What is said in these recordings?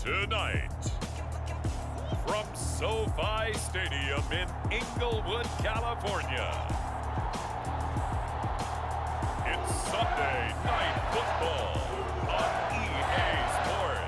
Tonight, from SoFi Stadium in Inglewood, California, it's Sunday Night Football on EA Sports.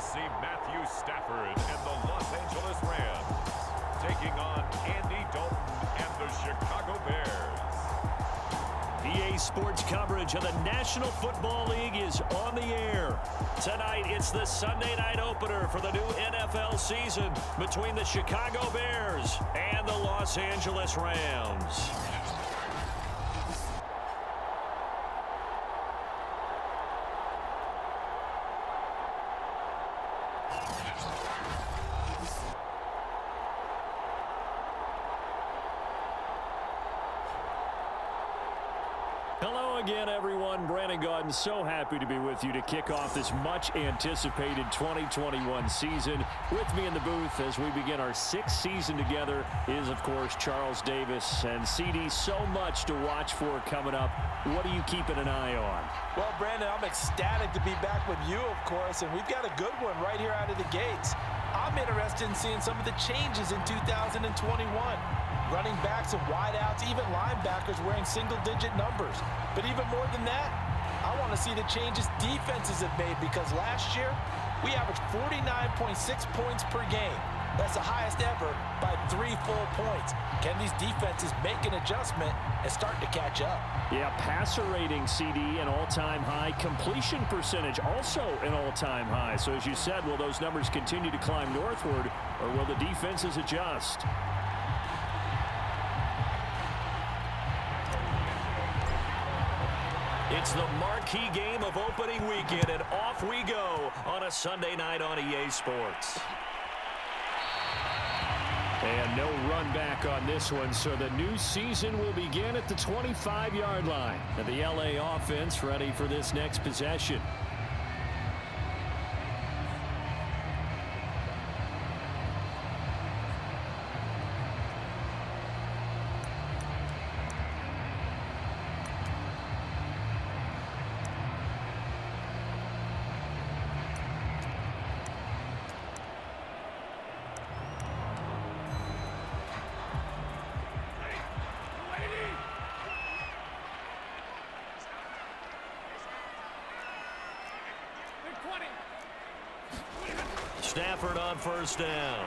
See Matthew Stafford and the Los Angeles Rams taking on Andy Dalton and the Chicago Bears. EA Sports coverage of the National Football League is on the air. Tonight, it's the Sunday night opener for the new NFL season between the Chicago Bears and the Los Angeles Rams. Hello again, everyone. Brandon Gaudin, so happy to be with you to kick off this much-anticipated 2021 season. With me in the booth as we begin our sixth season together is, of course, Charles Davis. And, CD, so much to watch for coming up. What are you keeping an eye on? Well, Brandon, I'm ecstatic to be back with you, of course, and we've got a good one right here out of the gates. I'm interested in seeing some of the changes in 2021. Running backs and wideouts, even linebackers wearing single-digit numbers. But even more than that, I want to see the changes defenses have made, because last year we averaged 49.6 points per game. That's the highest ever by 3 full points. Can these defenses make an adjustment and start to catch up? Yeah, passer rating, CD, an all-time high. Completion percentage, also an all-time high. So as you said, will those numbers continue to climb northward, or will the defenses adjust? It's the marquee game of opening weekend, and off we go on a Sunday night on EA Sports. And no run back on this one, so the new season will begin at the 25-yard line. And the LA offense ready for this next possession. Stafford on first down.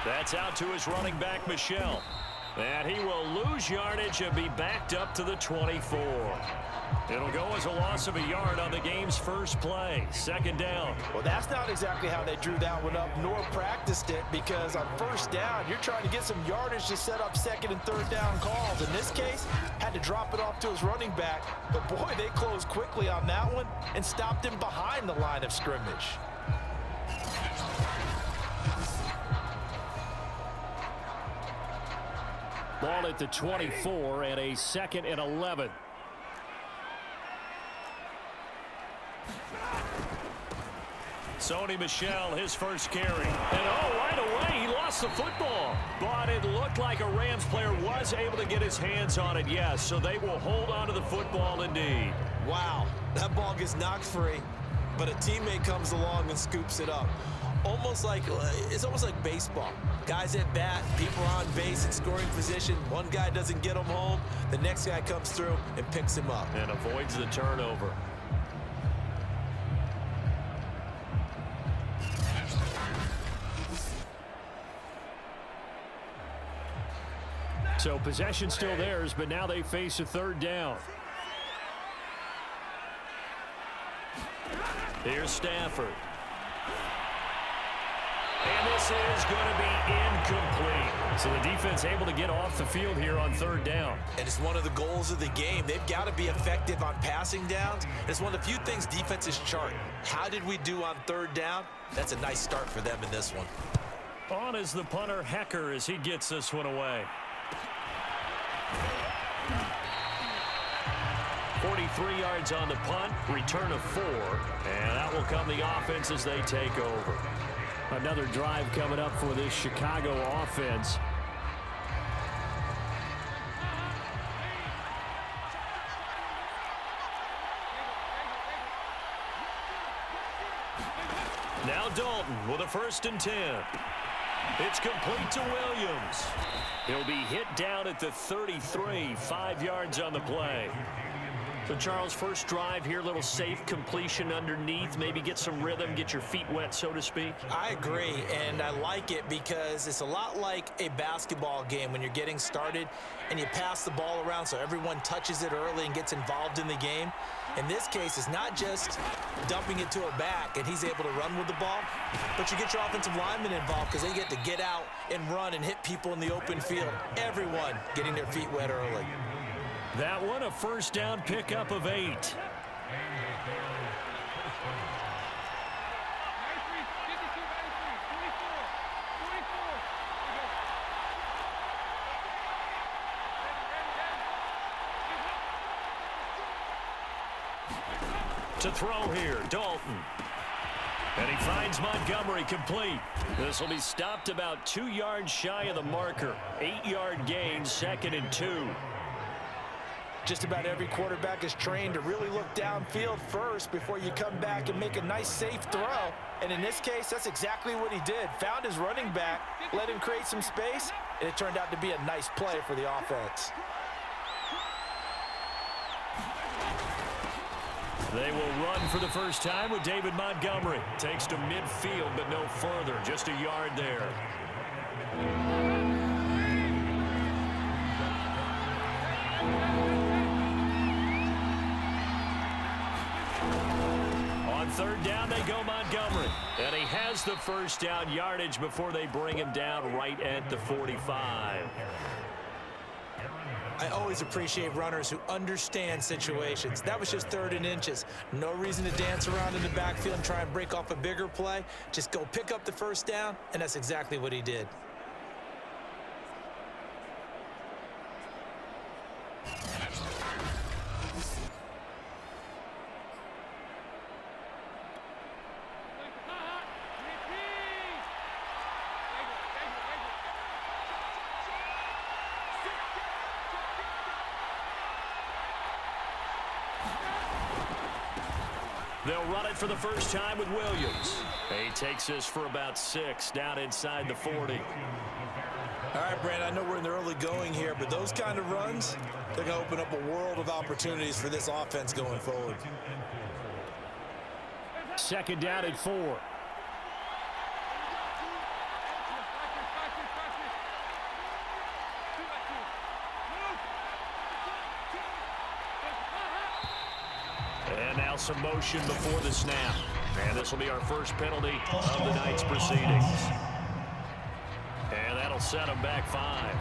That's out to his running back, Michel. And he will lose yardage and be backed up to the 24. It'll go as a loss of a yard on the game's first play. Second down. Well, that's not exactly how they drew that one up, nor practiced it, because on first down, you're trying to get some yardage to set up second and third down calls. In this case, had to drop it off to his running back. But, boy, they closed quickly on that one and stopped him behind the line of scrimmage. Ball at the 24 and a 2nd and 11. Sony Michel, his first carry. And right away, he lost the football. But it looked like a Rams player was able to get his hands on it, yes. So they will hold on to the football indeed. Wow, that ball gets knocked free, but a teammate comes along and scoops it up. It's almost like baseball. Guys at bat, people are on base in scoring position. One guy doesn't get him home. The next guy comes through and picks him up. And avoids the turnover. So possession still theirs, but now they face a third down. Here's Stafford. And this is going to be incomplete. So the defense able to get off the field here on third down. And it's one of the goals of the game. They've got to be effective on passing downs. It's one of the few things defenses chart. How did we do on third down? That's a nice start for them in this one. On is the punter, Hecker, as he gets this one away. 23 yards on the punt, return of 4, and that will come the offense as they take over. Another drive coming up for this Chicago offense. Now Dalton with a 1st and 10. It's complete to Williams. He'll be hit down at the 33, 5 yards on the play. So, Charles, first drive here, little safe completion underneath, maybe get some rhythm, get your feet wet, so to speak. I agree, and I like it because it's a lot like a basketball game when you're getting started and you pass the ball around so everyone touches it early and gets involved in the game. In this case, it's not just dumping it to a back and he's able to run with the ball, but you get your offensive linemen involved because they get to get out and run and hit people in the open field. Everyone getting their feet wet early. That one, a 1st down pickup of 8. To throw here, Dalton. And he finds Montgomery complete. This will be stopped about 2 yards shy of the marker. 8-yard gain, 2nd and 2. Just about every quarterback is trained to really look downfield first before you come back and make a nice, safe throw. And in this case, that's exactly what he did. Found his running back, let him create some space, and it turned out to be a nice play for the offense. They will run for the first time with David Montgomery. Takes to midfield, but no further. Just a yard there. On 3rd down, they go Montgomery. And he has the 1st down yardage before they bring him down right at the 45. I always appreciate runners who understand situations. That was just 3rd and inches. No reason to dance around in the backfield and try and break off a bigger play. Just go pick up the 1st down, and that's exactly what he did. They'll run it for the first time with Williams. He takes this for about 6 down inside the 40. All right, Brandon, I know we're in the early going here, but those kind of runs, they're going to open up a world of opportunities for this offense going forward. 2nd down at 4. And now some motion before the snap. And this will be our first penalty of the night's proceedings. And that'll set them back 5.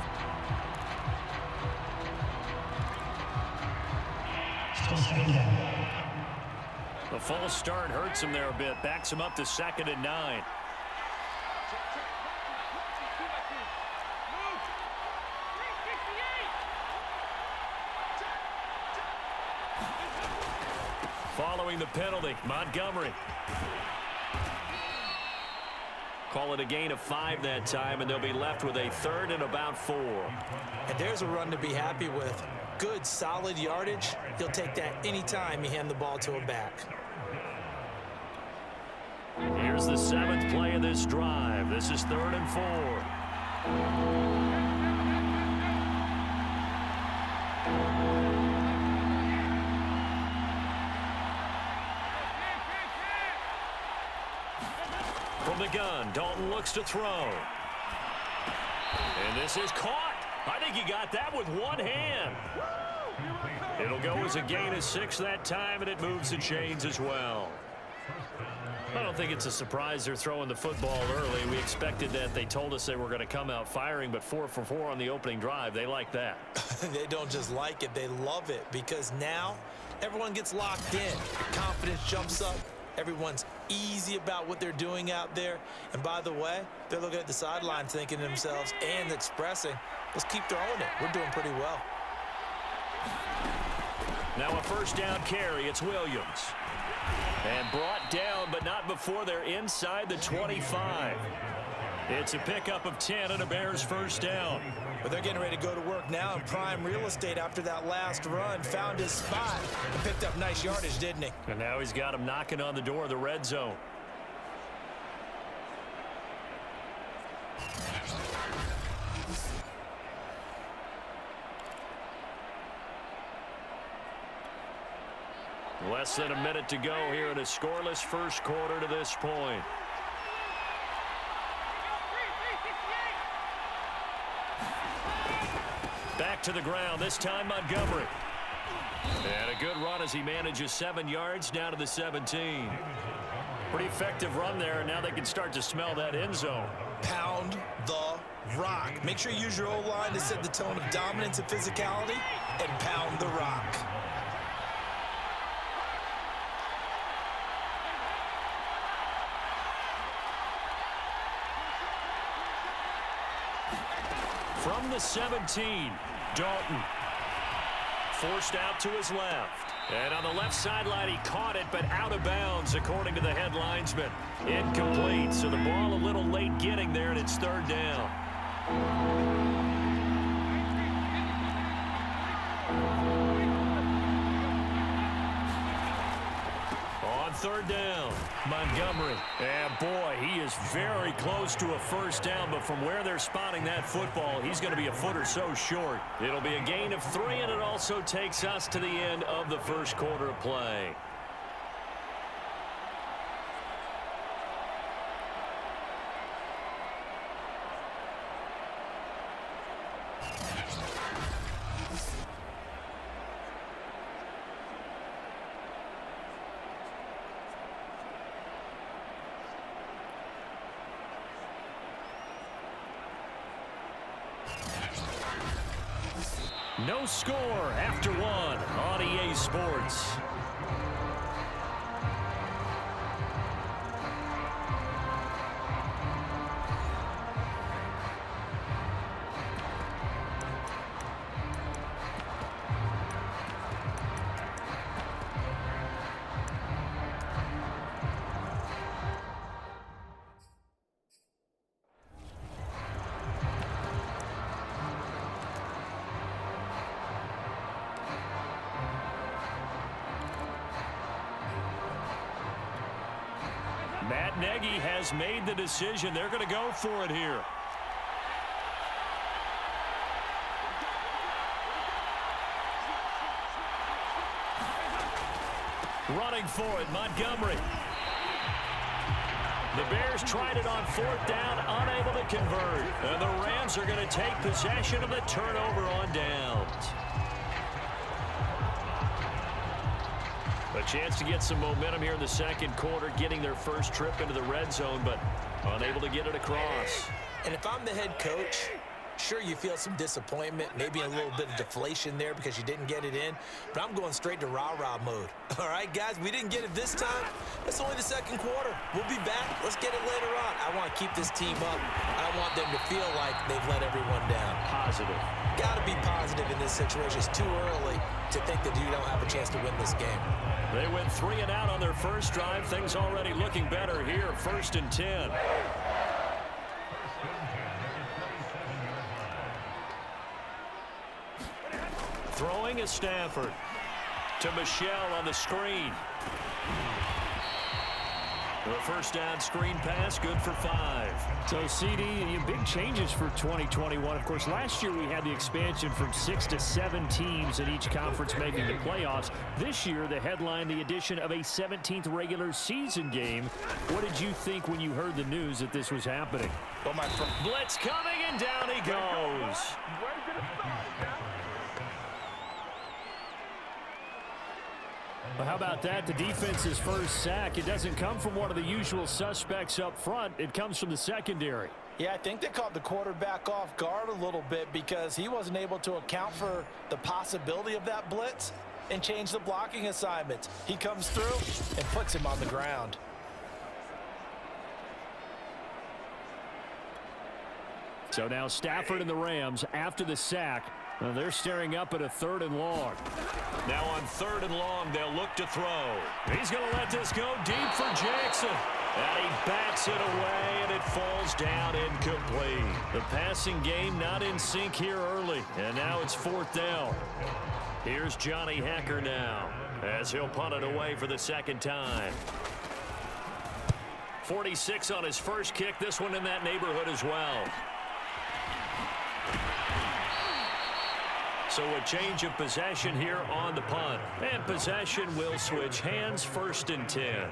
The false start hurts him there a bit. Backs him up to 2nd and 9. Following the penalty, Montgomery. Call it a gain of 5 that time, and they'll be left with a 3rd and about 4. And there's a run to be happy with. Good, solid yardage. He'll take that anytime you hand the ball to a back. Here's the 7th play of this drive. This is 3rd and 4. From the gun, Dalton looks to throw. And this is caught. I think he got that with one hand. It'll go as a gain of 6 that time, and it moves the chains as well. I don't think it's a surprise they're throwing the football early. We expected that. They told us they were going to come out firing, but 4 for 4 on the opening drive. They like that. They don't just like it, they love it, because now everyone gets locked in. Confidence jumps up. Everyone's easy about what they're doing out there. And by the way, they're looking at the sideline thinking to themselves and expressing, let's keep throwing it. We're doing pretty well. Now a first down carry. It's Williams. And brought down, but not before they're inside the 25. It's a pickup of 10 and a Bears first down. But they're getting ready to go to work now in prime real estate after that last run. Found his spot and picked up nice yardage, didn't he? And now he's got him knocking on the door of the red zone. Less than a minute to go here in a scoreless first quarter to this point. Back to the ground, this time Montgomery. And a good run as he manages 7 yards down to the 17. Pretty effective run there, and now they can start to smell that end zone. Pound the rock. Make sure you use your O-line to set the tone of dominance and physicality, and pound the rock. From the 17, Dalton. Forced out to his left. And on the left sideline, he caught it, but out of bounds, according to the head linesman. Incomplete, so the ball a little late getting there, and it's third down. On third down, Montgomery. And boy, he is very close to a first down, but from where they're spotting that football, he's going to be a foot or so short. It'll be a gain of 3, and it also takes us to the end of the first quarter of play. No score after 1 on EA Sports. Matt Nagy has made the decision. They're going to go for it here. Running for it, Montgomery. The Bears tried it on 4th down, unable to convert. And the Rams are going to take possession of the turnover on downs. A chance to get some momentum here in the second quarter, getting their first trip into the red zone, but unable to get it across. And if I'm the head coach, sure, you feel some disappointment, maybe a little bit of deflation there because you didn't get it in, but I'm going straight to rah-rah mode. All right, guys, we didn't get it this time. It's only the second quarter. We'll be back. Let's get it later on. I want to keep this team up. I don't want them to feel like they've let everyone down. Positive. Got to be positive in this situation. It's too early to think that you don't have a chance to win this game. They went 3 and out on their first drive. Things already looking better here. 1st and 10. Throwing is Stafford. To Michelle on the screen. The first down screen pass, good for 5. So, CD, big changes for 2021. Of course, last year we had the expansion from 6 to 7 teams in each conference making the playoffs. This year, the headline, the addition of a 17th regular season game. What did you think when you heard the news that this was happening? Well, blitz coming, and down he goes. Well, how about that? The defense's first sack. It doesn't come from one of the usual suspects up front. It comes from the secondary. Yeah, I think they caught the quarterback off guard a little bit because he wasn't able to account for the possibility of that blitz and change the blocking assignments. He comes through and puts him on the ground. So now Stafford and the Rams, after the sack, Well, they're staring up at a 3rd and long. Now on 3rd and long, they'll look to throw. He's going to let this go deep for Jackson. And he bats it away, and it falls down incomplete. The passing game not in sync here early, and now it's 4th down. Here's Johnny Hacker now, as he'll punt it away for the 2nd time. 46 on his first kick, this one in that neighborhood as well. So a change of possession here on the punt. And possession will switch hands, 1st and 10.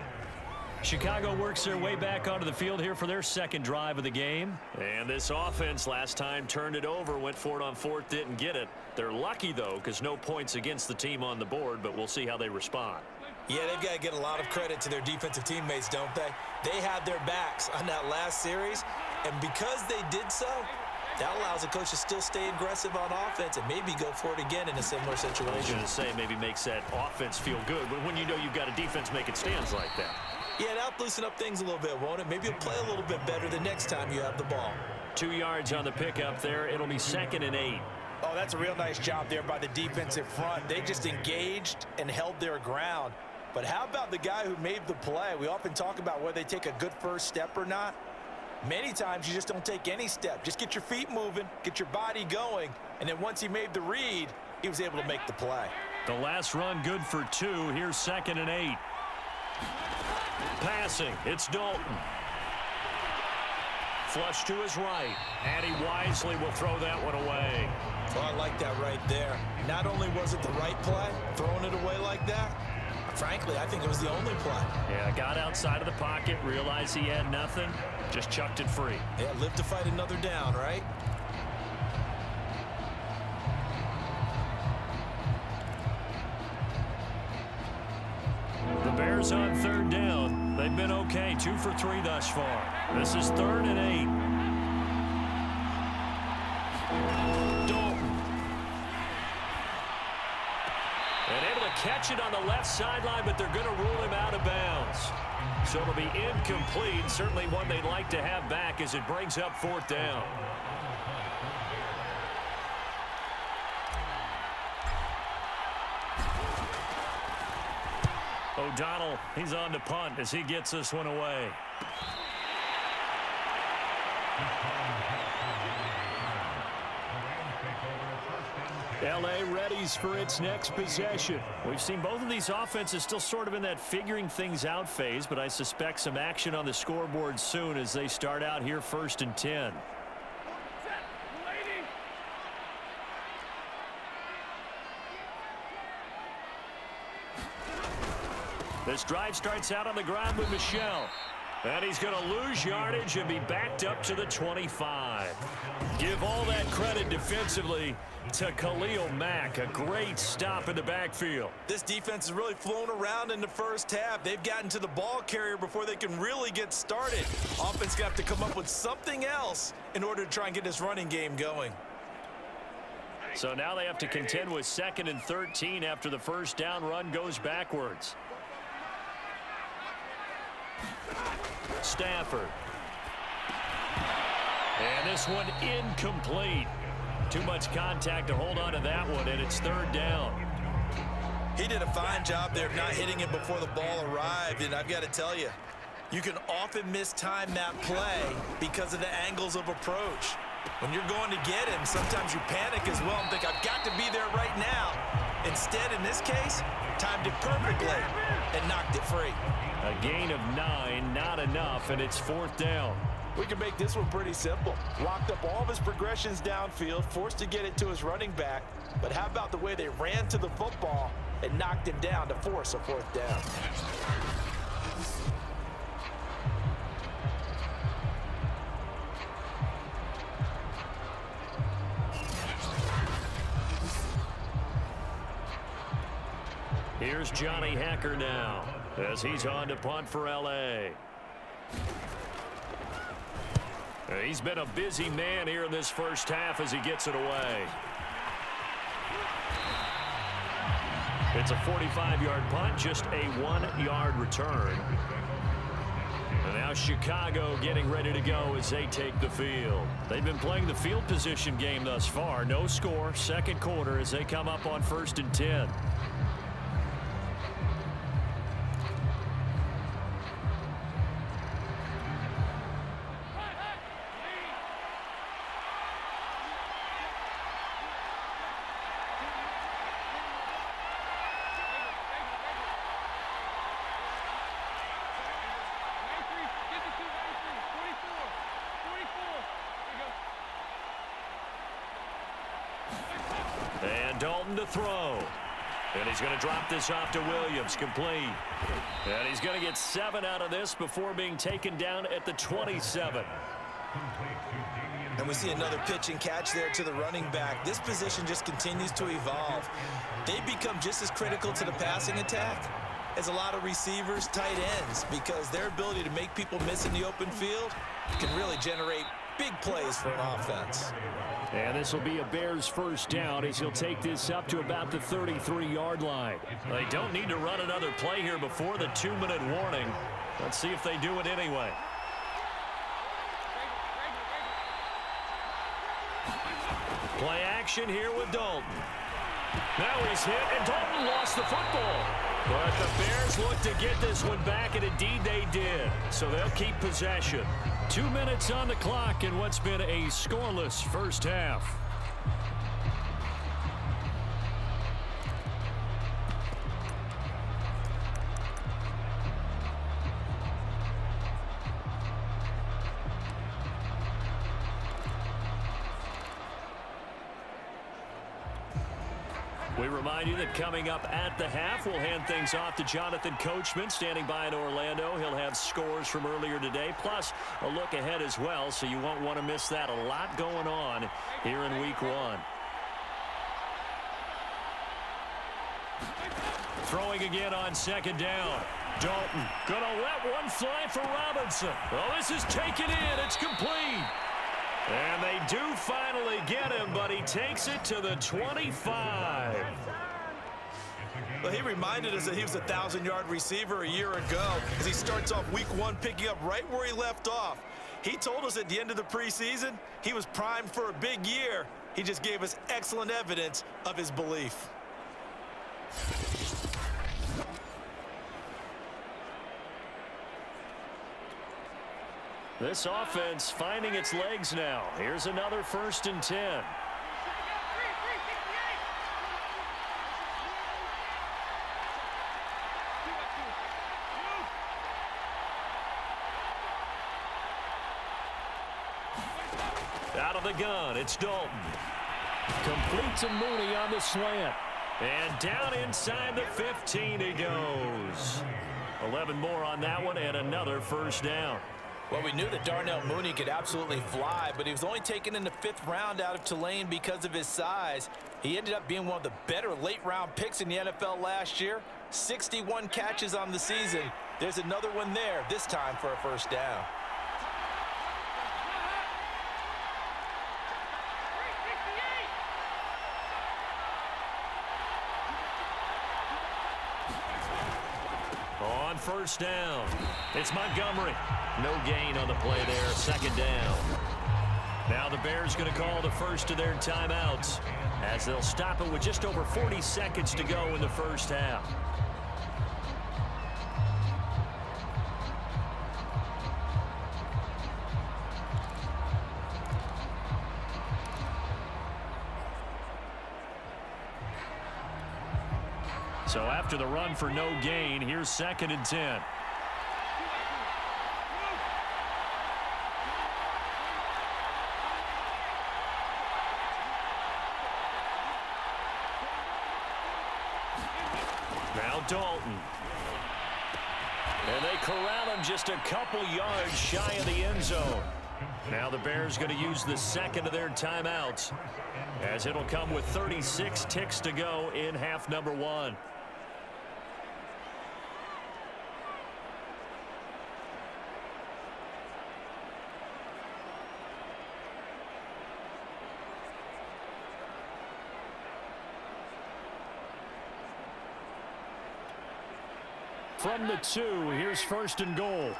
Chicago works their way back onto the field here for their 2nd drive of the game. And this offense last time turned it over, went for it on 4th, didn't get it. They're lucky, though, because no points against the team on the board, but we'll see how they respond. Yeah, they've got to get a lot of credit to their defensive teammates, don't they? They had their backs on that last series, and because they did so, that allows the coach to still stay aggressive on offense and maybe go for it again in a similar situation. I was going to say, maybe makes that offense feel good, but when you know you've got a defense making stands like that. Yeah, that'll loosen up things a little bit, won't it? Maybe you'll play a little bit better the next time you have the ball. 2 yards on the pickup there. It'll be 2nd and 8. Oh, that's a real nice job there by the defensive front. They just engaged and held their ground. But how about the guy who made the play? We often talk about whether they take a good first step or not. Many times you just don't take any step. Just get your feet moving, get your body going, and then once he made the read, he was able to make the play. The last run good for 2. Here's 2nd and 8. Passing, it's Dalton. Flush to his right, and he wisely will throw that one away. Well, I like that right there. Not only was it the right play, throwing it away like that, frankly, I think it was the only play. Yeah, got outside of the pocket, realized he had nothing, just chucked it free. Yeah, live to fight another down, right? The Bears on 3rd down. They've been okay, 2 for 3 thus far. This is 3rd and 8. Dalton. And able to catch it on the left sideline, but they're going to rule him out of bounds. So it'll be incomplete, certainly one they'd like to have back as it brings up 4th down. O'Donnell, he's on to punt as he gets this one away. L.A. readies for its next possession. We've seen both of these offenses still sort of in that figuring things out phase, but I suspect some action on the scoreboard soon as they start out here 1st and 10. This drive starts out on the ground with Michel. And he's going to lose yardage and be backed up to the 25. Give all that credit defensively to Khalil Mack. A great stop in the backfield. This defense has really flown around in the first half. They've gotten to the ball carrier before they can really get started. Offense going to have to come up with something else in order to try and get this running game going. So now they have to contend with 2nd and 13 after the first down run goes backwards. Stafford. And this one incomplete. Too much contact to hold on to that one, and it's 3rd down. He did a fine job there of not hitting it before the ball arrived, and I've got to tell you, you can often mistime that play because of the angles of approach. When you're going to get him, sometimes you panic as well and think, I've got to be there right now. Instead, in this case, timed it perfectly and knocked it free. A gain of 9, not enough, and it's 4th down. We can make this one pretty simple. Locked up all of his progressions downfield, forced to get it to his running back. But how about the way they ran to the football and knocked him down to force a 4th down? Here's Johnny Hacker now as he's on to punt for L.A. He's been a busy man here in this first half as he gets it away. It's a 45-yard punt, just a 1-yard return. And now Chicago getting ready to go as they take the field. They've been playing the field position game thus far. No score, second quarter as they come up on 1st and 10. And Dalton to throw. And he's going to drop this off to Williams, complete. And he's going to get 7 out of this before being taken down at the 27. And we see another pitch and catch there to the running back. This position just continues to evolve. They become just as critical to the passing attack as a lot of receivers, tight ends, because their ability to make people miss in the open field can really generate big plays for an offense. And this will be a Bears first down as he'll take this up to about the 33-yard line. They don't need to run another play here before the 2-minute warning. Let's see if they do it anyway. Play action here with Dalton. Now he's hit, and Dalton lost the football. But the Bears look to get this one back, and indeed they did. So they'll keep possession. 2 minutes on the clock in what's been a scoreless first half. We remind you that coming up at the half, we'll hand things off to Jonathan Coachman standing by in Orlando. He'll have scores from earlier today, plus a look ahead as well, so you won't want to miss that. A lot going on here in week 1. Throwing again on 2nd down. Dalton gonna let one fly for Robinson. Well, this is taken in. It's complete. And they do finally get him, but he takes it to the 25. Well, he reminded us that he was a 1,000-yard receiver a year ago as he starts off week 1 picking up right where he left off. He told us at the end of the preseason he was primed for a big year. He just gave us excellent evidence of his belief. This offense finding its legs now. Here's another 1st and 10. Out of the gun, it's Dalton. Complete to Mooney on the slant. And down inside the 15 he goes. 11 more on that one and another first down. Well, we knew that Darnell Mooney could absolutely fly, but he was only taken in the 5th round out of Tulane because of his size. He ended up being one of the better late-round picks in the NFL last year. 61 catches on the season. There's another one there, this time for a first down. On 1st down, it's Montgomery. No gain on the play there, 2nd down. Now the Bears going to call the first of their timeouts as they'll stop it with just over 40 seconds to go in the first half. So after the run for no gain, here's 2nd and 10. Now Dalton. And they corral him just a couple yards shy of the end zone. Now the Bears going to use the 2nd of their timeouts as it'll come with 36 ticks to go in half number 1. From the 2, here's 1st and goal.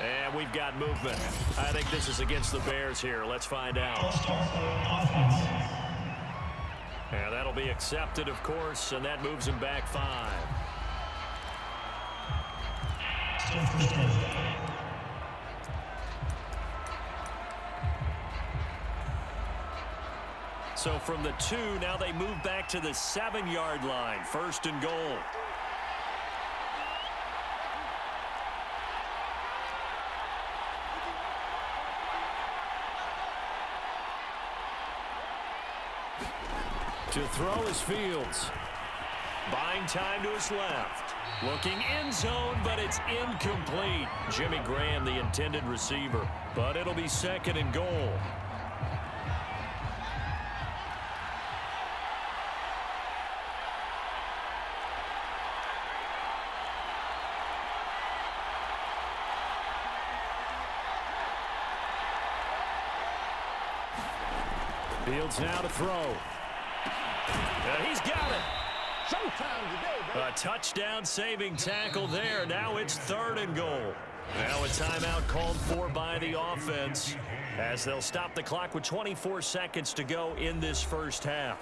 And we've got movement. I think this is against the Bears here. Let's find out. And that'll be accepted, of course, and that moves him back 5. So from the 2, now they move back to the 7-yard line. 1st and goal. To throw is Fields. Buying time to his left. Looking end zone, but it's incomplete. Jimmy Graham, the intended receiver. But it'll be 2nd and goal. Fields now to throw. He's got it. A touchdown-saving tackle there. Now it's 3rd and goal. Now a timeout called for by the offense as they'll stop the clock with 24 seconds to go in this first half.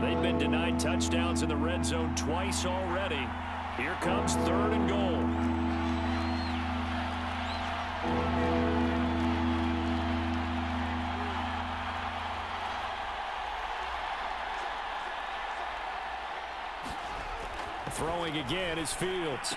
They've been denied touchdowns in the red zone twice already. Here comes 3rd and goal. Throwing again is Fields.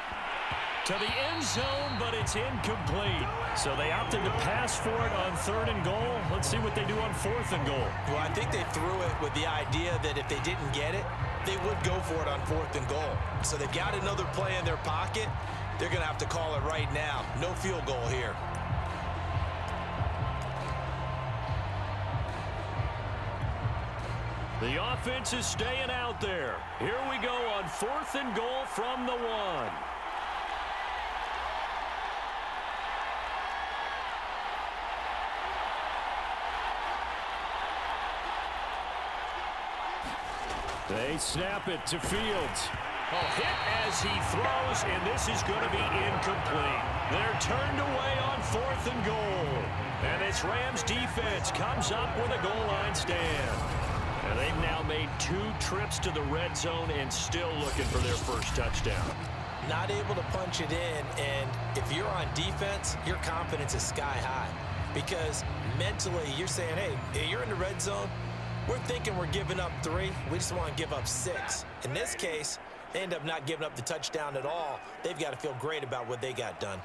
To the end zone, but it's incomplete. So they opted to pass for it on 3rd and goal. Let's see what they do on 4th and goal. Well, I think they threw it with the idea that if they didn't get it, they would go for it on 4th and goal. So they've got another play in their pocket. They're going to have to call it right now. No field goal here. The offense is staying out there. Here we go on 4th and goal from the 1. They snap it to Fields. Hit as he throws, and this is going to be incomplete. They're turned away on 4th and goal. And this Rams defense comes up with a goal line stand. And they've now made 2 trips to the red zone and still looking for their first touchdown. Not able to punch it in, and if you're on defense, your confidence is sky high. Because mentally, you're saying, hey, you're in the red zone. We're thinking we're giving up 3. We just want to give up 6. In this case, they end up not giving up the touchdown at all. They've got to feel great about what they got done.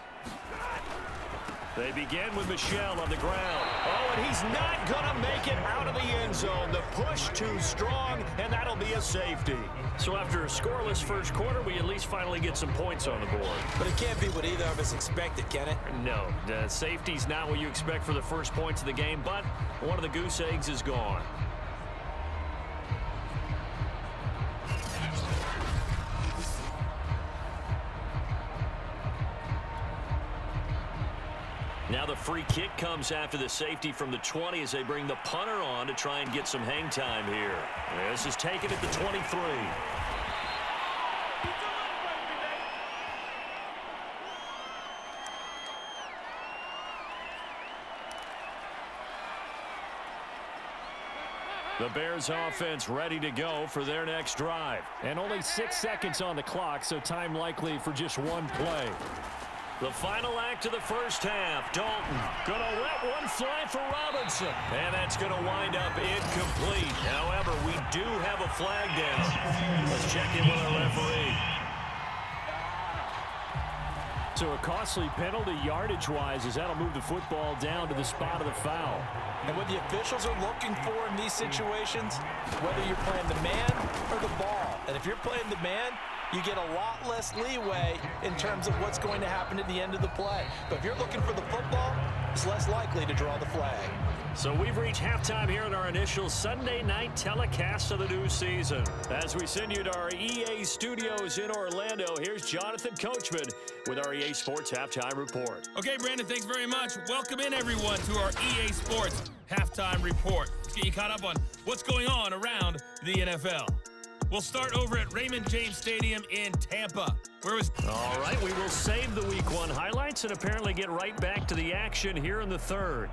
They begin with Michel on the ground. Oh, and he's not going to make it out of the end zone. The push too strong, and that'll be a safety. So after a scoreless first quarter, we at least finally get some points on the board. But it can't be what either of us expected, can it? No, the safety's not what you expect for the first points of the game, but one of the goose eggs is gone. Now the free kick comes after the safety from the 20 as they bring the punter on to try and get some hang time here. This is taken at the 23. The Bears offense ready to go for their next drive. And only 6 seconds on the clock, so time likely for just one play. The final act of the first half. Dalton gonna let one fly for Robinson. And that's gonna wind up incomplete. However, we do have a flag down. Let's check in with our referee. So a costly penalty yardage-wise as that'll move the football down to the spot of the foul. And what the officials are looking for in these situations, whether you're playing the man or the ball. And if you're playing the man, you get a lot less leeway in terms of what's going to happen at the end of the play. But if you're looking for the football, it's less likely to draw the flag. So we've reached halftime here in our initial Sunday night telecast of the new season. As we send you to our EA studios in Orlando, here's Jonathan Coachman with our EA Sports Halftime Report. Okay, Brandon, thanks very much. Welcome in, everyone, to our EA Sports Halftime Report. Let's get you caught up on what's going on around the NFL. We'll start over at Raymond James Stadium in Tampa. Where was... All right, we will save the Week 1 highlights and apparently get right back to the action here in the third.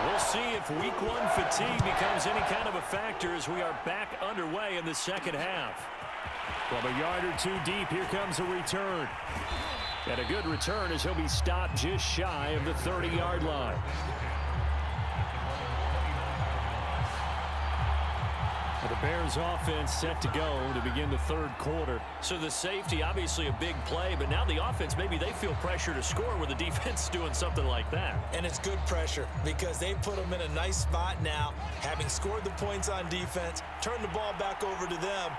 We'll see if Week 1 fatigue becomes any kind of a factor as we are back underway in the second half. From a yard or two deep, here comes a return. And a good return as he'll be stopped just shy of the 30-yard line. The Bears offense set to go to begin the third quarter. So the safety, obviously a big play, but now the offense, maybe they feel pressure to score where the defense is doing something like that. And it's good pressure because they put them in a nice spot now, having scored the points on defense, turn the ball back over to them.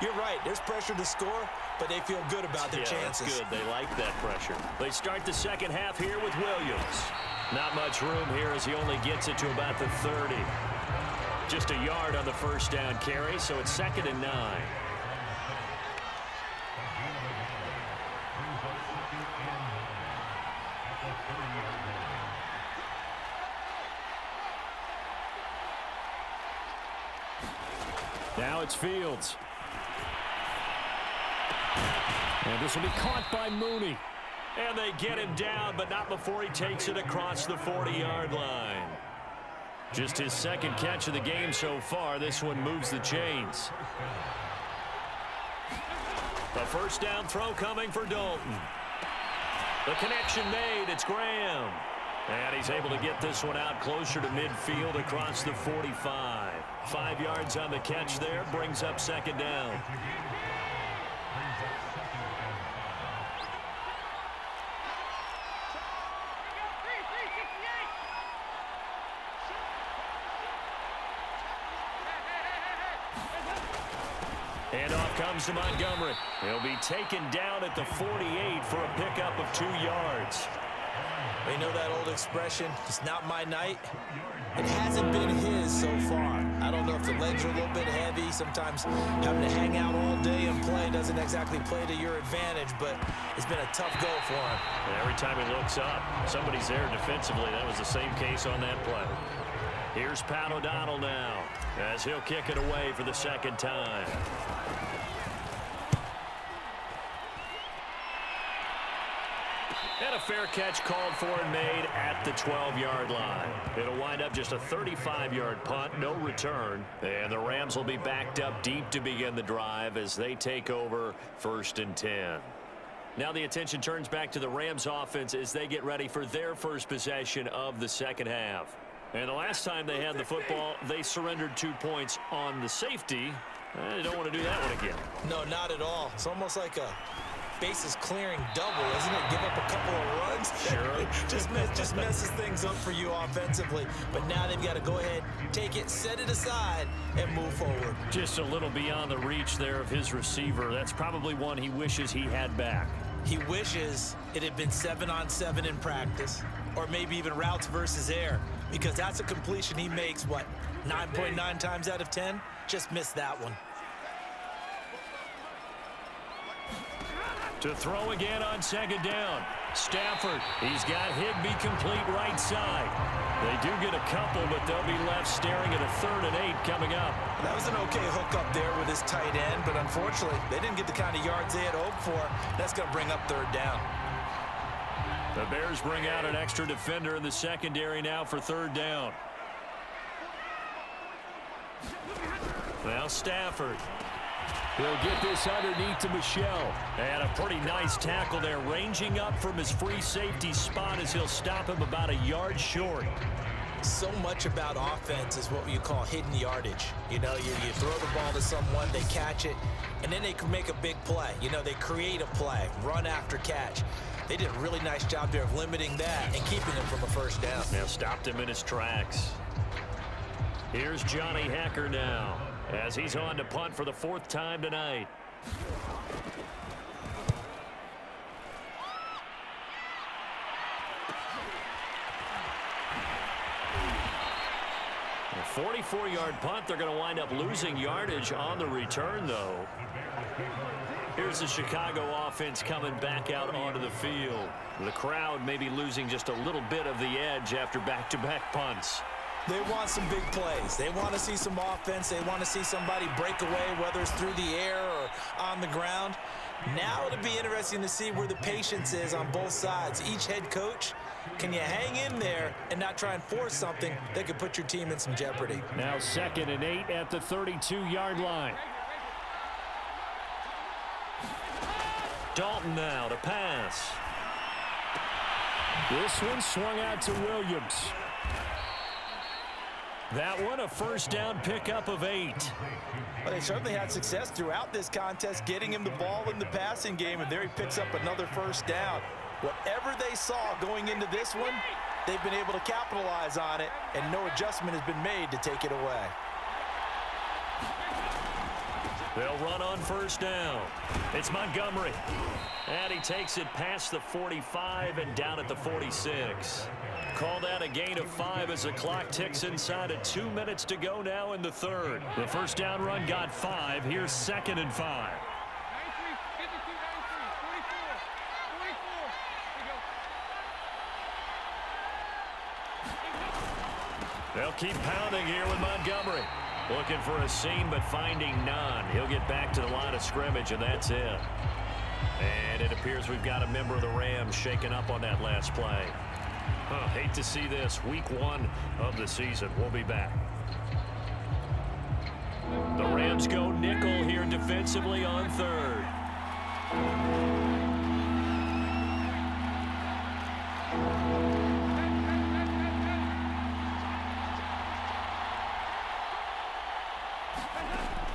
You're right, there's pressure to score, but they feel good about their chances. That's good. They like that pressure. They start the second half here with Williams. Not much room here as he only gets it to about the 30. Just a yard on the first down carry, so it's 2nd and 9. Now it's Fields. And this will be caught by Mooney. And they get him down, but not before he takes it across the 40-yard line. Just his second catch of the game so far. This one moves the chains. The first down throw coming for Dalton. The connection made. It's Graham. And he's able to get this one out closer to midfield across the 45. 5 yards on the catch there. Brings up 2nd down. And off comes to Montgomery. He'll be taken down at the 48 for a pickup of 2 yards. You know that old expression, it's not my night? It hasn't been his so far. I don't know if the legs are a little bit heavy. Sometimes having to hang out all day and play doesn't exactly play to your advantage, but it's been a tough go for him. And every time he looks up, somebody's there defensively. That was the same case on that play. Here's Pat O'Donnell now as he'll kick it away for the second time. And a fair catch called for and made at the 12-yard line. It'll wind up just a 35-yard punt, no return. And the Rams will be backed up deep to begin the drive as they take over 1st and 10. Now the attention turns back to the Rams offense as they get ready for their first possession of the second half. And the last time they had the football, they surrendered 2 points on the safety. They don't want to do that one again. No, not at all. It's almost like a bases clearing double, isn't it? Give up a couple of runs. Sure. just messes things up for you offensively. But now they've got to go ahead, take it, set it aside, and move forward. Just a little beyond the reach there of his receiver. That's probably one he wishes he had back. He wishes it had been 7-on-7 in practice, or maybe even routes versus air, because that's a completion he makes, 9.9 times out of 10? Just missed that one. To throw again on 2nd down. Stafford, he's got Higbee complete right side. They do get a couple, but they'll be left staring at a 3rd and 8 coming up. That was an okay hook up there with his tight end, but unfortunately, they didn't get the kind of yards they had hoped for. That's going to bring up 3rd down. The Bears bring out an extra defender in the secondary now for 3rd down. Now Stafford. He'll get this underneath to Michelle. And a pretty nice tackle there, ranging up from his free safety spot as he'll stop him about a yard short. So much about offense is what you call hidden yardage. You know, you throw the ball to someone, they catch it, and then they can make a big play. You know, they create a play, run after catch. They did a really nice job there of limiting that and keeping him from a 1st down. Now stopped him in his tracks. Here's Johnny Hecker now as he's on to punt for the 4th time tonight. A 44-yard punt. They're going to wind up losing yardage on the return, though. Here's the Chicago offense coming back out onto the field. The crowd maybe losing just a little bit of the edge after back-to-back punts. They want some big plays. They want to see some offense. They want to see somebody break away, whether it's through the air or on the ground. Now it'll be interesting to see where the patience is on both sides. Each head coach, can you hang in there and not try and force something that could put your team in some jeopardy? Now 2nd and 8 at the 32-yard line. Dalton now to pass. This one swung out to Williams. That one a first down pickup of 8. Well, they certainly had success throughout this contest getting him the ball in the passing game, and there he picks up another first down. Whatever they saw going into this one, they've been able to capitalize on it, and no adjustment has been made to take it away. They'll run on first down. It's Montgomery. And he takes it past the 45 and down at the 46. Call that a gain of 5 as the clock ticks inside of 2 minutes to go now in the third. The first down run got 5. Here's 2nd and 5. They'll keep pounding here with Montgomery. Looking for a seam, but finding none. He'll get back to the line of scrimmage, and that's it. And it appears we've got a member of the Rams shaken up on that last play. Hate to see this. Week 1 of the season. We'll be back. The Rams go nickel here defensively on 3rd.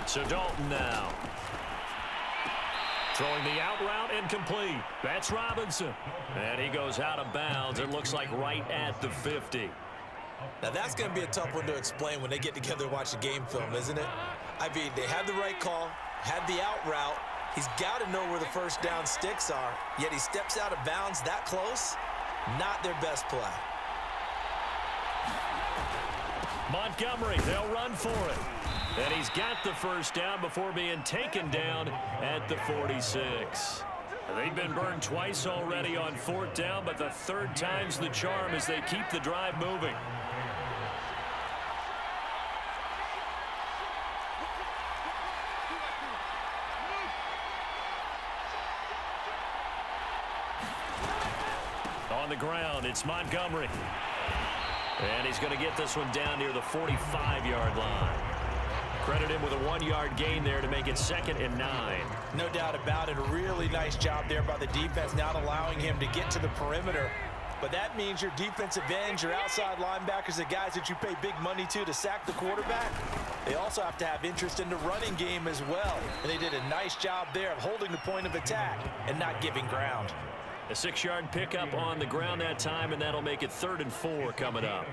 So Dalton now. Throwing the out route incomplete. That's Robinson. And he goes out of bounds. It looks like right at the 50. Now that's going to be a tough one to explain when they get together and watch the game film, isn't it? I mean, they had the right call, had the out route. He's got to know where the first down sticks are, yet he steps out of bounds that close. Not their best play. Montgomery, they'll run for it. And he's got the first down before being taken down at the 46. They've been burned twice already on 4th down, but the 3rd time's the charm as they keep the drive moving. On the ground, it's Montgomery. And he's going to get this one down near the 45-yard line. Credit him with a 1-yard gain there to make it 2nd and 9. No doubt about it. A really nice job there by the defense, not allowing him to get to the perimeter. But that means your defensive ends, your outside linebackers, the guys that you pay big money to sack the quarterback, they also have to have interest in the running game as well. And they did a nice job there of holding the point of attack and not giving ground. A 6-yard pickup on the ground that time, and that'll make it 3rd and 4 coming up.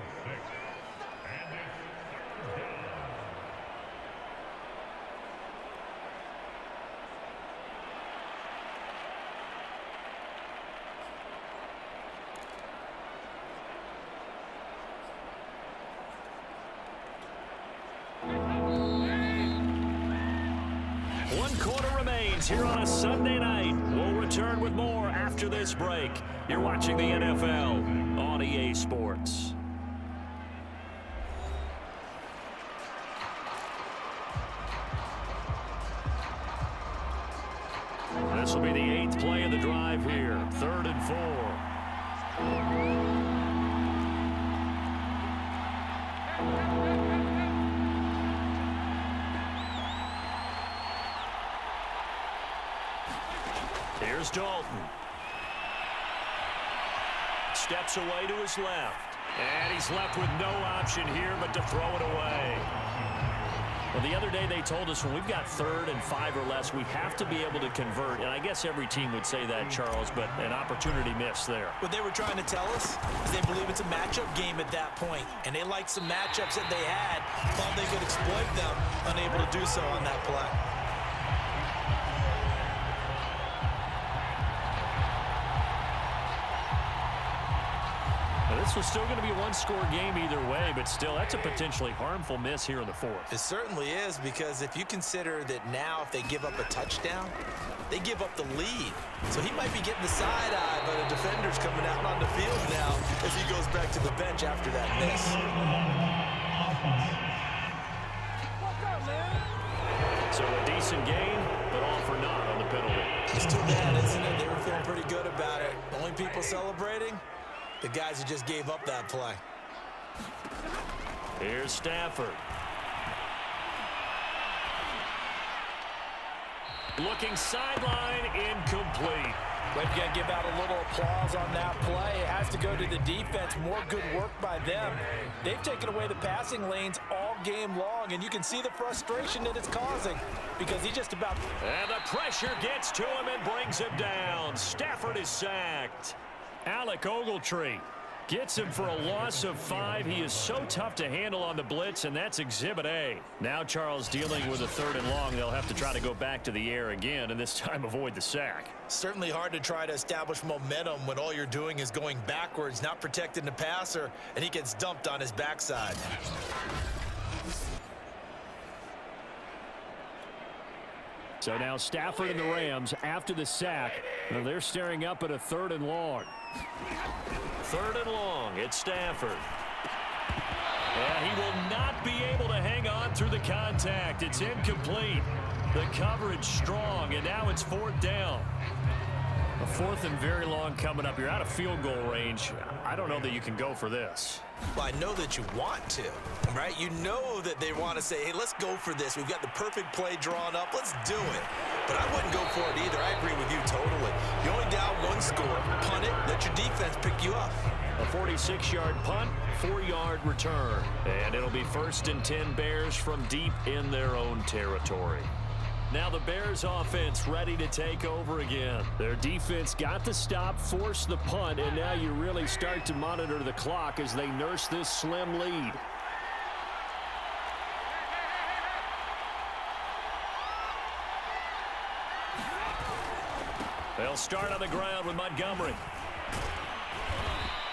Here on a Sunday night. We'll return with more after this break. You're watching the NFL on EA Sports. This will be the 8th play of the drive here. 3rd and 4. Here's Dalton. Steps away to his left. And he's left with no option here but to throw it away. Well, the other day they told us when we've got 3rd and 5 or less, we have to be able to convert. And I guess every team would say that, Charles, but an opportunity missed there. What they were trying to tell us is they believe it's a matchup game at that point. And they liked some matchups that they had, thought they could exploit them, unable to do so on that play. This was still going to be a 1-score game either way, but still, that's a potentially harmful miss here in the 4th. It certainly is, because if you consider that now if they give up a touchdown, they give up the lead. So he might be getting the side eye, but a defender's coming out on the field now as he goes back to the bench after that miss. So a decent gain, but all for naught on the penalty. It's too bad, isn't it? They were feeling pretty good about it. Only people celebrating, the guys who just gave up that play. Here's Stafford. Looking sideline, incomplete. We've got to give out a little applause on that play. It has to go to the defense. More good work by them. They've taken away the passing lanes all game long, and you can see the frustration that it's causing because he just about... And the pressure gets to him and brings him down. Stafford is sacked. Alec Ogletree gets him for a loss of 5. He is so tough to handle on the blitz, and that's Exhibit A. Now Charles dealing with a 3rd and long. They'll have to try to go back to the air again, and this time avoid the sack. Certainly hard to try to establish momentum when all you're doing is going backwards, not protecting the passer, and he gets dumped on his backside. So now Stafford and the Rams after the sack. Now they're staring up at a 3rd and long. 3rd and long, it's Stafford. And he will not be able to hang on through the contact. It's incomplete. The coverage strong, and now it's 4th down. A 4th and very long coming up. You're out of field goal range. I don't know that you can go for this. Well, I know that you want to, right? You know that they want to say, hey, let's go for this. We've got the perfect play drawn up. Let's do it. But I wouldn't go for it either. I agree with you totally. You're only down 1 score. Punt it. Let your defense pick you up. A 46-yard punt, 4-yard return. And it'll be 1st and 10 Bears from deep in their own territory. Now the Bears offense ready to take over again. Their defense got the stop, forced the punt, and now you really start to monitor the clock as they nurse this slim lead. They'll start on the ground with Montgomery.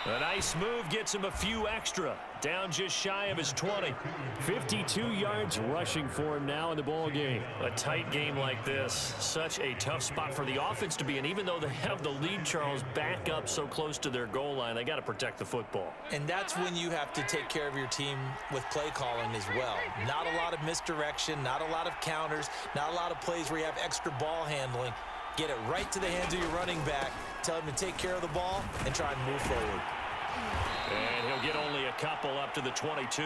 A nice move gets him a few extra. Down just shy of his 20. 52 yards rushing for him now in the ball game. A tight game like this, such a tough spot for the offense to be in. Even though they have the lead, Charles, back up so close to their goal line, they got to protect the football. And that's when you have to take care of your team with play calling as well. Not a lot of misdirection, not a lot of counters, not a lot of plays where you have extra ball handling. Get it right to the hands of your running back. Tell him to take care of the ball and try and move forward. And he'll get only a couple up to the 22.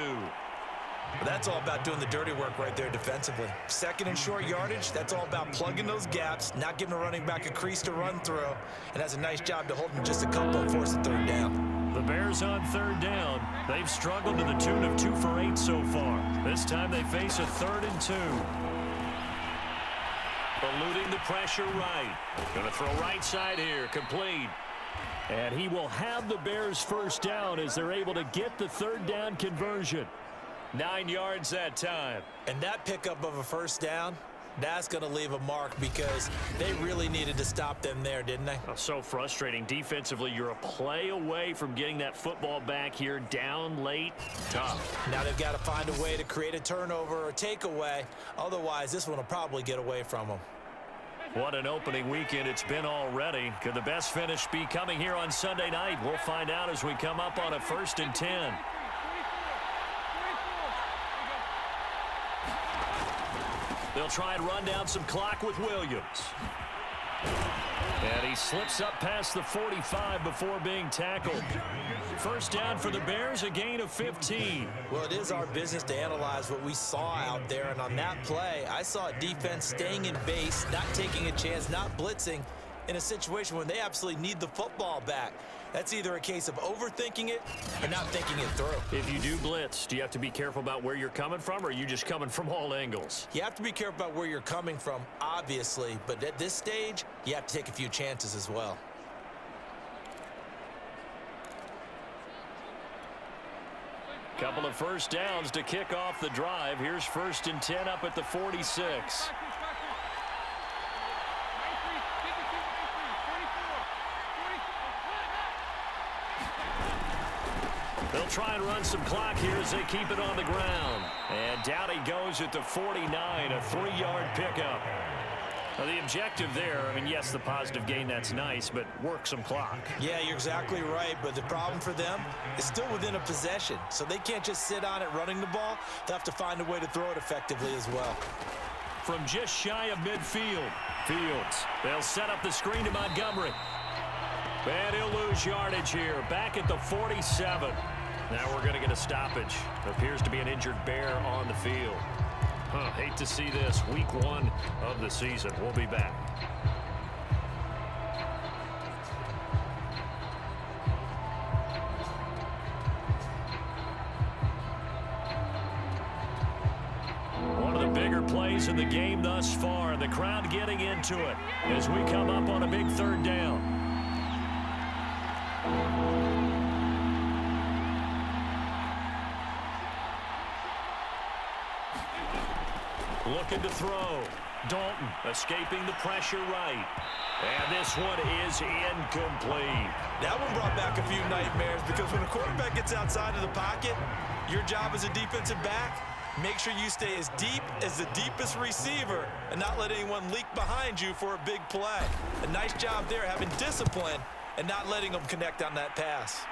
But that's all about doing the dirty work right there defensively. 2nd and short yardage, that's all about plugging those gaps, not giving a running back a crease to run through, and that's a nice job to hold him just a couple and force a 3rd down. The Bears on 3rd down. They've struggled to the tune of 2 for 8 so far. This time they face a 3rd and 2. Eluding the pressure right. Going to throw right side here. Complete. And he will have the Bears 1st down as they're able to get the 3rd down conversion. 9 yards that time. And that pickup of a 1st down, that's going to leave a mark because they really needed to stop them there, didn't they? Oh, so frustrating. Defensively, you're a play away from getting that football back here. Down late. Tough. Now they've got to find a way to create a turnover or takeaway. Otherwise, this one will probably get away from them. What an opening weekend it's been already. Could the best finish be coming here on Sunday night? We'll find out as we come up on a 1st and 10. They'll try and run down some clock with Williams. And he slips up past the 45 before being tackled. 1st down for the Bears, a gain of 15. Well, it is our business to analyze what we saw out there, and on that play, I saw a defense staying in base, not taking a chance, not blitzing in a situation when they absolutely need the football back. That's either a case of overthinking it or not thinking it through. If you do blitz, do you have to be careful about where you're coming from, or are you just coming from all angles? You have to be careful about where you're coming from, obviously, but at this stage, you have to take a few chances as well. Couple of 1st downs to kick off the drive. Here's 1st and 10 up at the 46. They'll try and run some clock here as they keep it on the ground. And down he goes at the 49, a 3-yard pickup. Well, the objective there, I mean, yes, the positive gain, that's nice, but work some clock. Yeah, you're exactly right, but the problem for them is still within a possession, so they can't just sit on it running the ball. They'll have to find a way to throw it effectively as well. From just shy of midfield, Fields, they'll set up the screen to Montgomery. And he'll lose yardage here, back at the 47. Now we're going to get a stoppage. Appears to be an injured Bear on the field. Hate to see this. Week 1 of the season. We'll be back. One of the bigger plays in the game thus far, and the crowd getting into it as we come up on a big third down. Looking to throw. Dalton escaping the pressure right. And this one is incomplete. That one brought back a few nightmares because when a quarterback gets outside of the pocket, your job as a defensive back, make sure you stay as deep as the deepest receiver and not let anyone leak behind you for a big play. A nice job there having discipline and not letting them connect on that pass.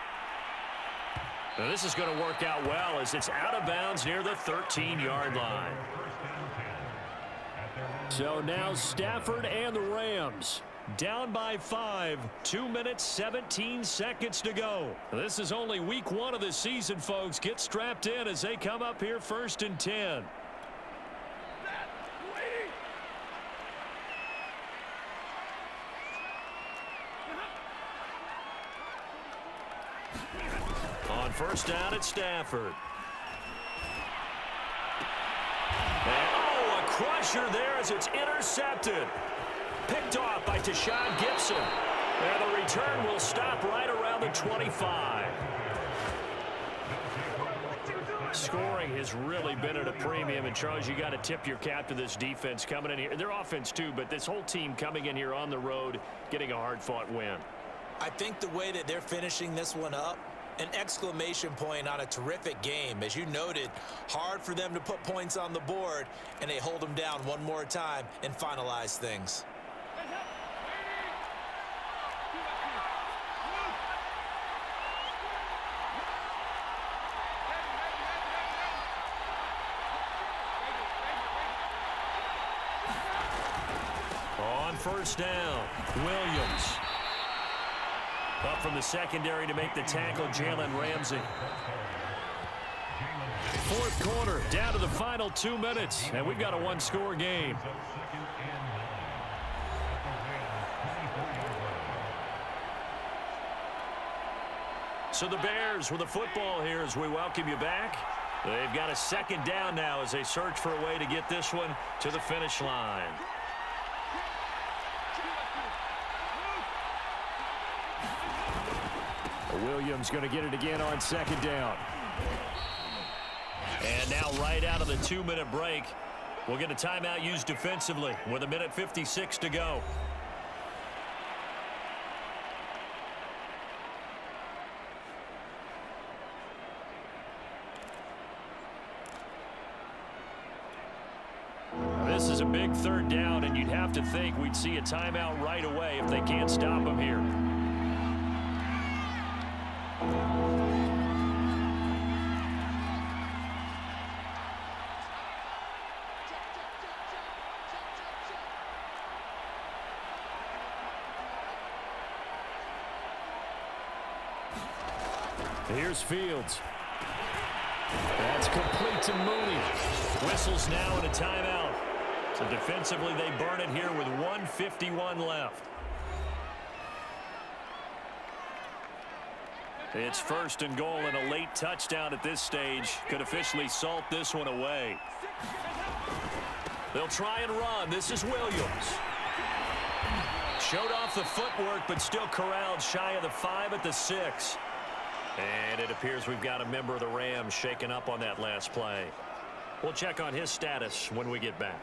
Now this is going to work out well as it's out of bounds near the 13-yard line. So now Stafford and the Rams down by 5, 2 minutes, 17 seconds to go. This is only week 1 of the season, folks. Get strapped in as they come up here 1st and 10. On first down, it's Stafford. Crusher there as it's intercepted. Picked off by Tashawn Gibson. And the return will stop right around the 25. Scoring has really been at a premium. And, Charles, you got to tip your cap to this defense coming in here. Their offense, too, but this whole team coming in here on the road, getting a hard-fought win. I think the way that they're finishing this one up, an exclamation point on a terrific game. As you noted, hard for them to put points on the board, and they hold them down one more time and finalize things. On first down, Williams. Up from the secondary to make the tackle, Jalen Ramsey. 4th quarter, down to the final 2 minutes, and we've got a one-score game. So the Bears with the football here as we welcome you back. They've got a 2nd down now as they search for a way to get this one to the finish line. Williams going to get it again on 2nd down. And now right out of the 2-minute break, we'll get a timeout used defensively with 1:56 to go. This is a big 3rd down, and you'd have to think we'd see a timeout right away if they can't stop them here. Here's Fields. That's complete to Mooney. Whistles now and a timeout. So defensively they burn it here with 1:51 left. It's 1st and goal, and a late touchdown at this stage could officially salt this one away. They'll try and run. This is Williams. Showed off the footwork, but still corralled shy of the 5 at the 6. And it appears we've got a member of the Rams shaken up on that last play. We'll check on his status when we get back.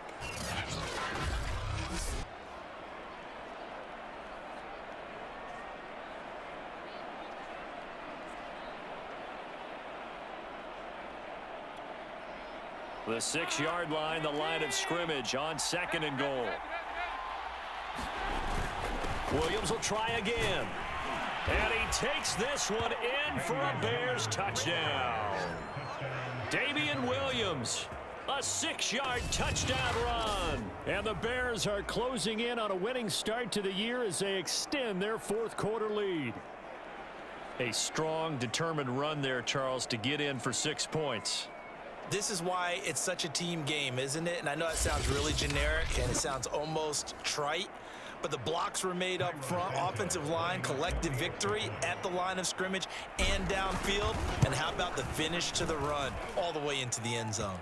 The 6-yard line, the line of scrimmage on 2nd and goal. Williams will try again. And he takes this one in for a Bears touchdown. Damian Williams, a 6-yard touchdown run. And the Bears are closing in on a winning start to the year as they extend their fourth-quarter lead. A strong, determined run there, Charles, to get in for 6 points. This is why it's such a team game, isn't it? And I know it sounds really generic and it sounds almost trite, but the blocks were made up front, offensive line, collective victory at the line of scrimmage and downfield. And how about the finish to the run all the way into the end zone?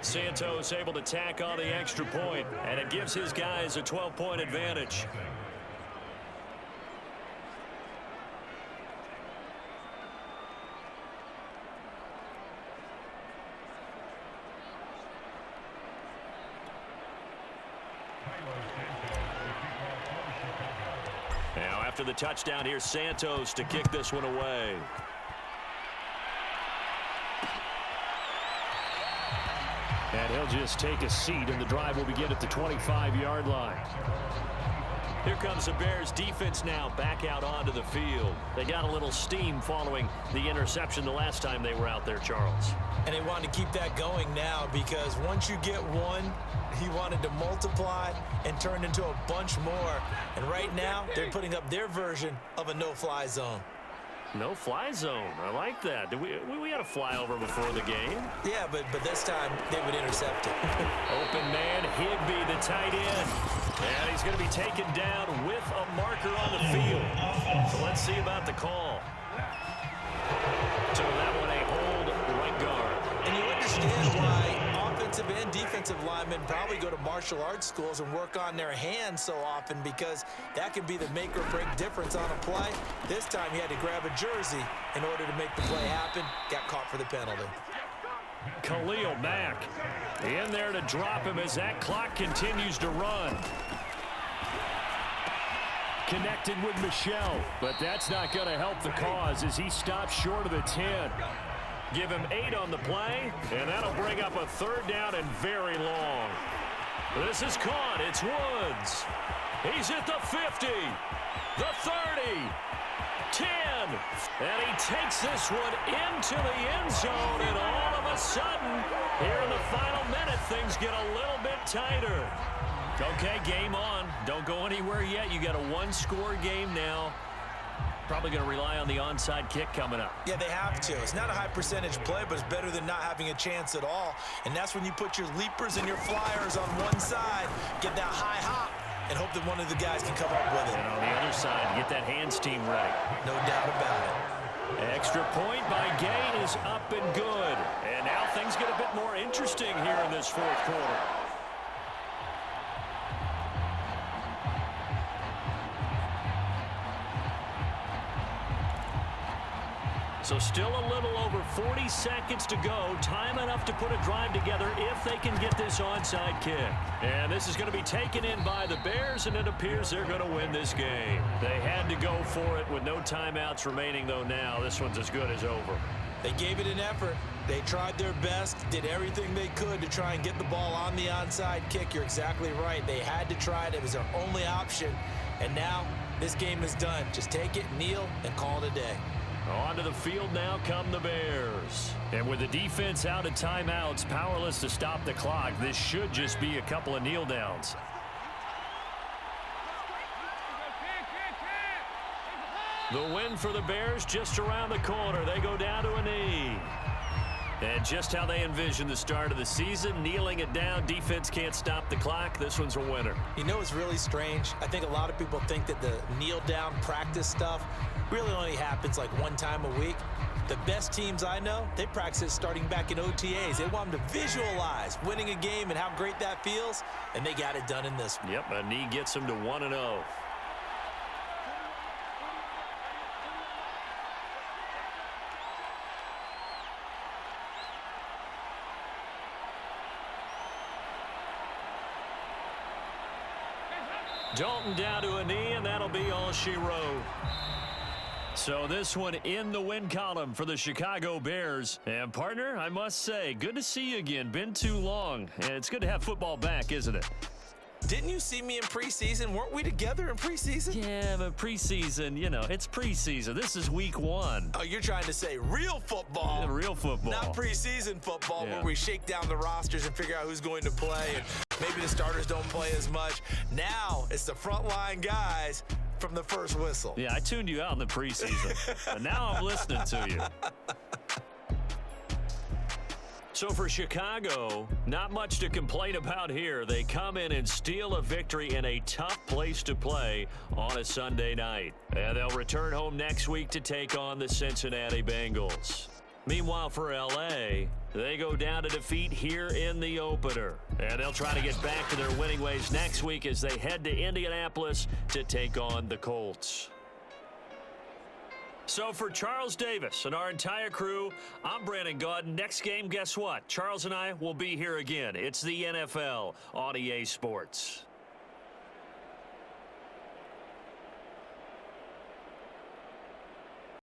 Santos able to tack on the extra point, and it gives his guys a 12-point advantage. Now after the touchdown, here's Santos to kick this one away. And he'll just take a seat, and the drive will begin at the 25-yard line. Here comes the Bears defense now back out onto the field. They got a little steam following the interception the last time they were out there, Charles. And they wanted to keep that going now because once you get one, he wanted to multiply and turn into a bunch more. And right now, they're putting up their version of a no-fly zone. No-fly zone. I like that. We had a flyover before the game. Yeah, but this time they would intercept it. Open man, Higbee, the tight end. And he's going to be taken down with a marker on the field. So let's see about the call. So that one a hold right guard. And you understand why offensive and defensive linemen probably go to martial arts schools and work on their hands so often, because that can be the make or break difference on a play. This time he had to grab a jersey in order to make the play happen. Got caught for the penalty. Khalil Mack in there to drop him as that clock continues to run. Connected with Michelle, but that's not going to help the cause as he stops short of the 10. Give him 8 on the play, and that'll bring up a third down and very long. This is caught. It's Woods. He's at the 50, the 30, 10, and he takes this one into the end zone, and all of a sudden, here in the final minute, things get a little bit tighter. Okay, game on. Don't go anywhere yet. You got a one-score game now. Probably going to rely on the onside kick coming up. Yeah, they have to. It's not a high percentage play, but it's better than not having a chance at all. And that's when you put your leapers and your flyers on one side, get that high hop, and hope that one of the guys can come up with it. And on the other side, get that hands team ready. No doubt about it. Extra point by Gay is up and good. And now things get a bit more interesting here in this fourth quarter. So still a little over 40 seconds to go. Time enough to put a drive together if they can get this onside kick. And this is going to be taken in by the Bears, and it appears they're going to win this game. They had to go for it with no timeouts remaining, though now this one's as good as over. They gave it an effort. They tried their best, did everything they could to try and get the ball on the onside kick. You're exactly right. They had to try it. It was their only option. And now this game is done. Just take it, kneel, and call it a day. Onto the field now come the Bears. And with the defense out of timeouts, powerless to stop the clock, this should just be a couple of kneel downs. The win for the Bears just around the corner. They go down to a knee. And just how they envisioned the start of the season, kneeling it down. Defense can't stop the clock. This one's a winner. You know what's really strange? I think a lot of people think that the kneel-down practice stuff really only happens like one time a week. The best teams I know, they practice it starting back in OTAs. They want them to visualize winning a game and how great that feels, and they got it done in this one. Yep, a knee gets them to 1-0. Dalton down to a knee, and that'll be all she wrote. So this one in the win column for the Chicago Bears. And partner, I must say, good to see you again. Been too long. And it's good to have football back, isn't it? Didn't you see me in preseason? Weren't we together in preseason? Yeah, but preseason, you know, it's preseason. This is week 1. Oh, you're trying to say real football. Yeah, real football. Not preseason football Yeah. where we shake down the rosters and figure out who's going to play, and maybe the starters don't play as much. Now it's the frontline guys from the first whistle. Yeah, I tuned you out in the preseason, but now I'm listening to you. So for Chicago, not much to complain about here. They come in and steal a victory in a tough place to play on a Sunday night. And they'll return home next week to take on the Cincinnati Bengals. Meanwhile, for L.A., they go down to defeat here in the opener. And they'll try to get back to their winning ways next week as they head to Indianapolis to take on the Colts. So for Charles Davis and our entire crew, I'm Brandon Gaudin. Next game, guess what? Charles and I will be here again. It's the NFL on EA Sports.